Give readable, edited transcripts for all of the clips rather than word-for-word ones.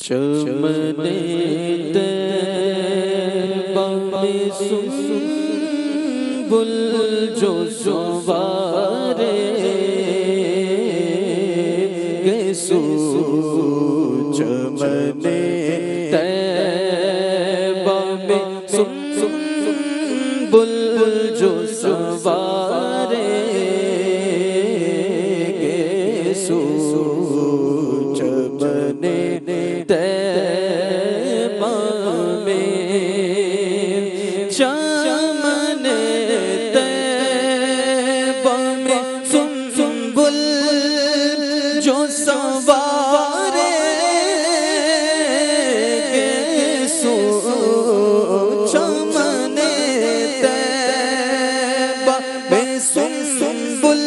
चमने तैबा में सुंबुल जो सवारे गेसू चमने तैबा में सुंबुल जो सवारे गेसू चमने तैबा में चमने तैबा में सुंबुल जो सवारे गेसू चमने तैबा में सुंबुल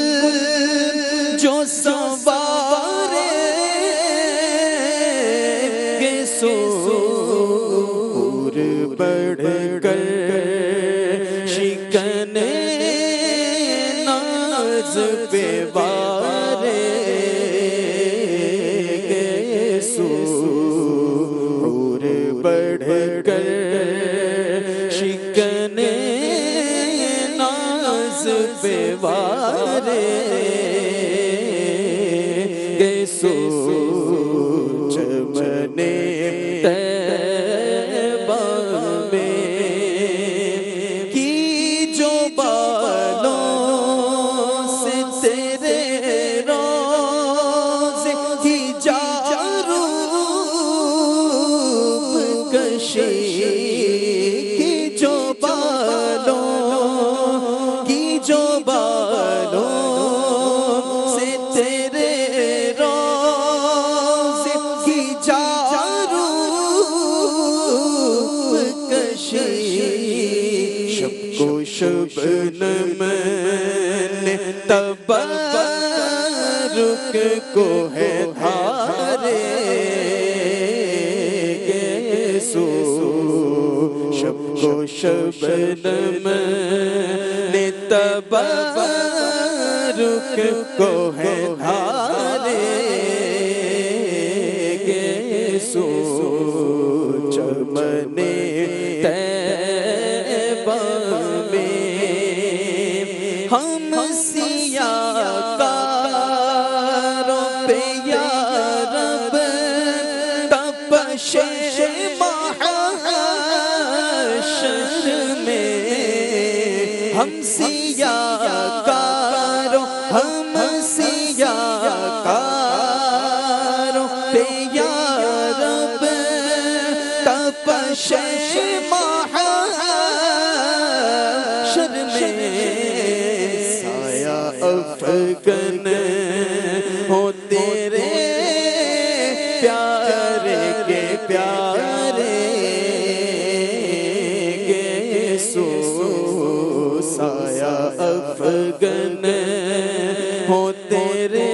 जो सवारे गेसू बढ़ कर शिकने नाज पे वारे गेसू बढ़ कर शिकने नाज पे वारे गेसू चमने तैबा में की जो बालों से तेरे रोज़े की जारूप कशी की जो बालों से तेरे रोज़े की जारूप शब शबनम ने तबरुक को है धारे गेसू शब शबनम ने तबरुक को है धारे गेसू चमने तैबा में हम सियाकारों पे या रब तपशे महशर में हम सियाकारों पे या रब तपशे महशर में साया अफगन हो तेरे प्यारे के प्यारे गेसू साया अफगन हो तेरे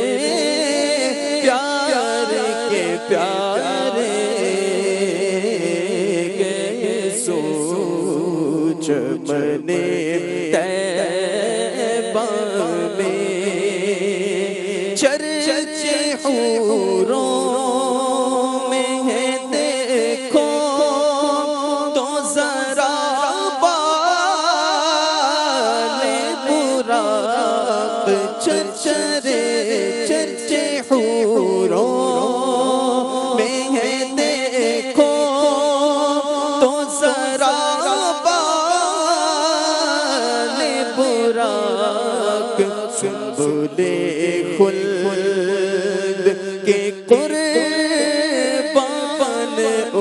प्यारे के प्यारे गेसू चमने तैबा में चर्चे हूरों में है देखो तो जरा बाले बुराक चर्चे हूरों में है देखो तो जरा सुंबुले खुल्द के कुर्बान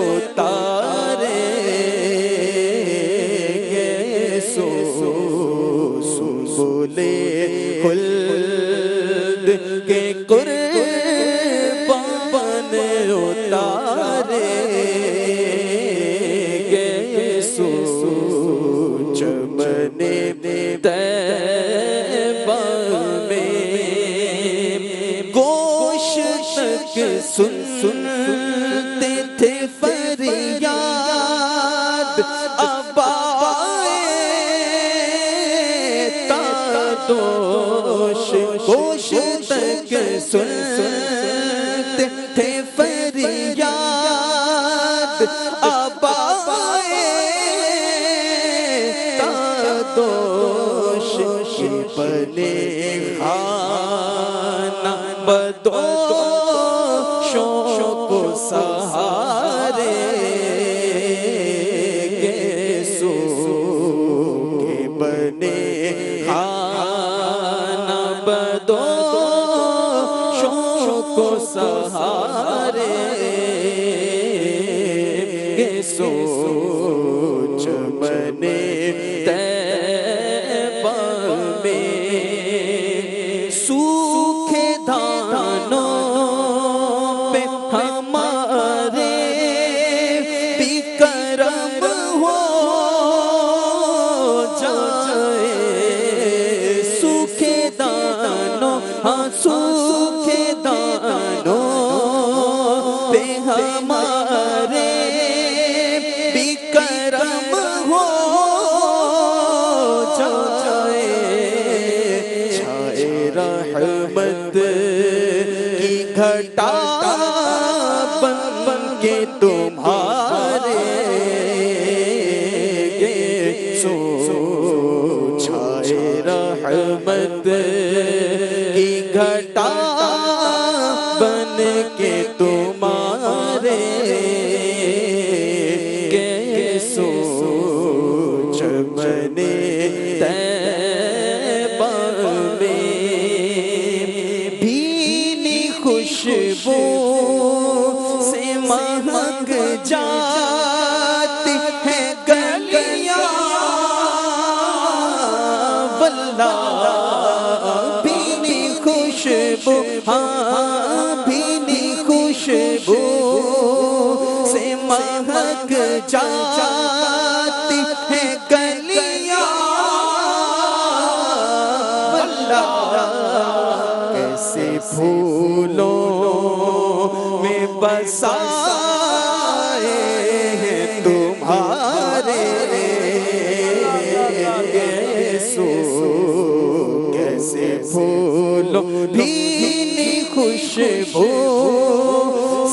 उतारे गेसू सुंबुले खुल्द के कुर्बान उतारे गेसू चमने तैबा सुनते थे फरियाद अबाए तादोश गोश तक सुनते थे फरियाद आबाए तादोश के बने खाना बदोशों को सहारे गेसू के बने खाना बदोशों को सहारे सोच बने तैबा में सूखे दानों पे हमारे भी करम हो जाए। सूखे दानों, हाँ सूखे दानों पे हमारे करम हो जाए। छाए रहमत की घटा बन के तुम्हारे सो छाए रहमत की घटा बन के तुम्हारे सोच बने तैबा में भीनी खुशबू से महक जाती है गलियां वल्लाह। भीनी खुशबू, हाँ भीनी खुशबू से महक जाती है गलियां वल्लाह। कैसे फूलों में बसाए हैं तुम्हारे गेसू। कैसे फूलों भीनी खुशबू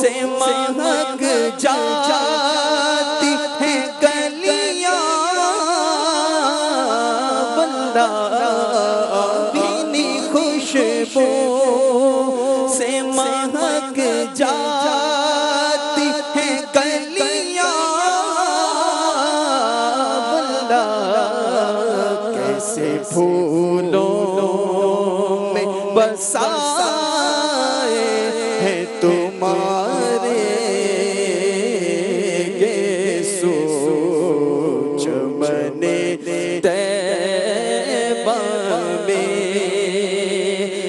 से महक जाती है गलियां वल्लाह। भीनी खुशबू से महक जाती है गलियां वल्लाह। कैसे फूलों में बसाए हैं तुम्हारे सोच बने तैबा में।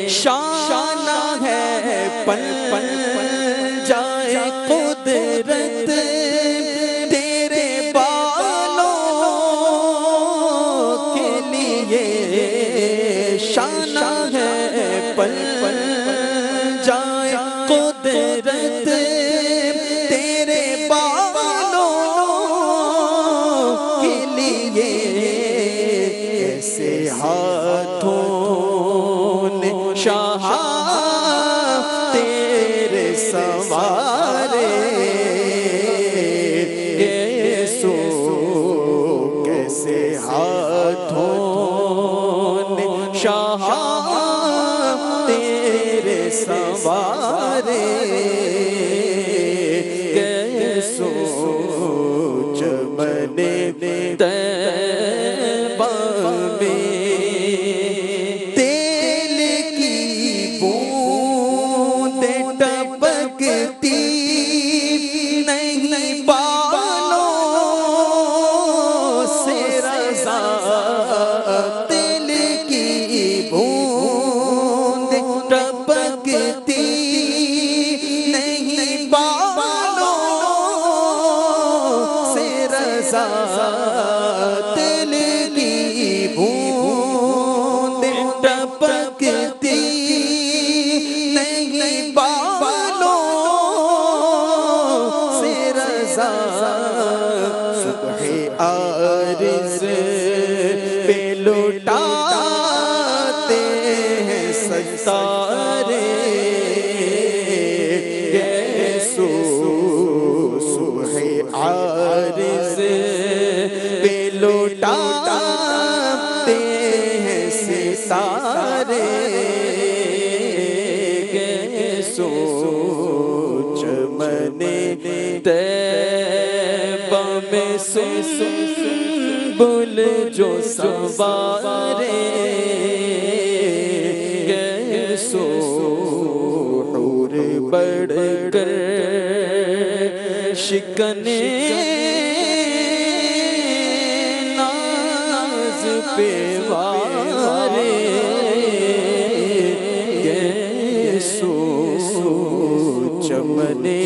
शाना है पल पल जाए कुदरत तेरे बालों के लिए। शाना है पल पल जाए कुदरत तेरे बालों के लिए। कैसे हाथों ने शाह तेरे सवारे गेसू। कैसे हाथों ने शाह तेरे सवारे सोच बने तैबा में। तेल की बूंदें टपकती नहीं बालों से रज़ा। तेल की बूंदें टपकती नहीं बालों से रज़ा। तिल की बूंदें टपकती नहीं बालों से रज़ा। सुबह आरिज़ पे लुटाते हैं सितारे गेसू। सुबह सो चमने तैबा में सुंबुल जो सवारे कैसो हूर बढ़कर शिकने नाज पे वारे कैसो चमने